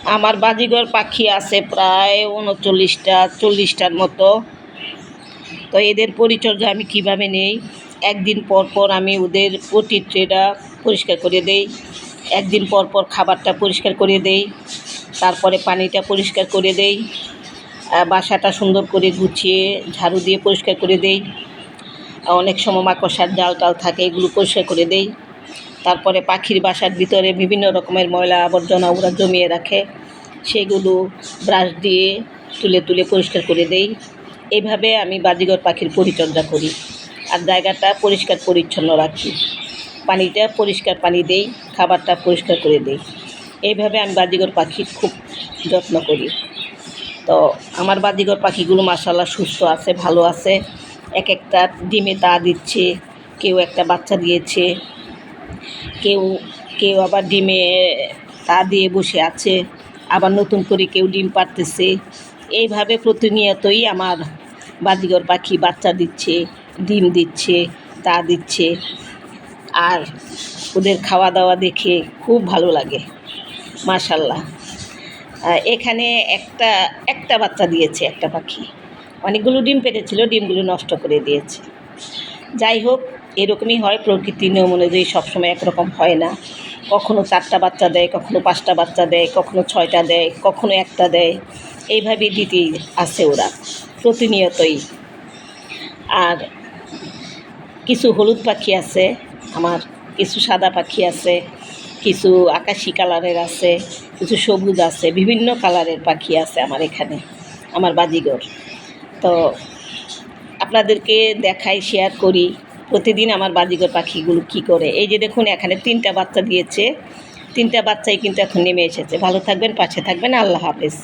আমার বাজিঘর পাখি আছে প্রায় ৩৯টা ৪০টার মতো। তো এদের পরিচর্যা আমি কিভাবে নেই, একদিন পর পর আমি ওদের পটি ট্রেটা পরিষ্কার করে দেই, একদিন পর পর খাবারটা পরিষ্কার করে দেই, তারপরে পানিটা পরিষ্কার করে দেই, বাসাটা সুন্দর করে গুছিয়ে ঝাড়ু দিয়ে পরিষ্কার করে দেই। অনেক সময় মাকড়সার জাল টাল থাকে, এগুলো পরিষ্কার করে দেই। তারপরে পাখির বাসার ভিতরে বিভিন্ন রকমের ময়লা আবর্জনা ওরা জমিয়ে রাখে, সেগুলো ব্রাশ দিয়ে তুলে তুলে পরিষ্কার করে দেই। এইভাবে আমি বাজিঘর পাখির পরিচর্যা করি, আর জায়গাটা পরিষ্কার পরিচ্ছন্ন রাখি, পানিটা পরিষ্কার পানি দেই, খাবারটা পরিষ্কার করে দেই। এইভাবে আমি বাজিঘর পাখির খুব যত্ন করি। তো আমার বাজিঘর পাখিগুলো মাশাআল্লাহ সুস্থ আছে, ভালো আছে। এক একটা ডিমে তা দিচ্ছে, কেউ একটা বাচ্চা দিয়েছে, কেউ কেউ আবার ডিমে তা দিয়ে বসে আছে, আবার নতুন করে কেউ ডিম পাড়তেছে। এইভাবে প্রতিনিয়তই আমার বাজিঘর পাখি বাচ্চা দিচ্ছে, ডিম দিচ্ছে, তা দিচ্ছে। আর ওদের খাওয়া দাওয়া দেখে খুব ভালো লাগে মাশাআল্লাহ। এখানে একটা একটা বাচ্চা দিয়েছে একটা পাখি, অনেকগুলো ডিম পেড়েছিল, ডিমগুলো নষ্ট করে দিয়েছে। যাই হোক, এরকমই হয়, প্রকৃতির নিয়ম অনুযায়ী সবসময় একরকম হয় না। কখনো 4টা বাচ্চা দেয়, কখনো 5টা বাচ্চা দেয়, কখনো 6টা দেয়, কখনো একটা দেয়। এইভাবেই দিতেই আছে ওরা প্রতিনিয়তই। আর কিছু হলুদ পাখি আছে আমার, কিছু সাদা পাখি আছে, কিছু আকাশি কালারের আছে, কিছু সবুজ আছে, বিভিন্ন কালারের পাখি আছে আমার এখানে, আমার বাজিঘর। তো আপনাদেরকে দেখাই, শেয়ার করি প্রতিদিন আমার বাজিঘর পাখিগুলো কী করে। এই যে দেখুন, এখানে 3টা বাচ্চা দিয়েছে, 3টা বাচ্চাই কিন্তু এখন নেমে এসেছে। ভালো থাকবেন, পাশে থাকবেন। আল্লাহ হাফেজ।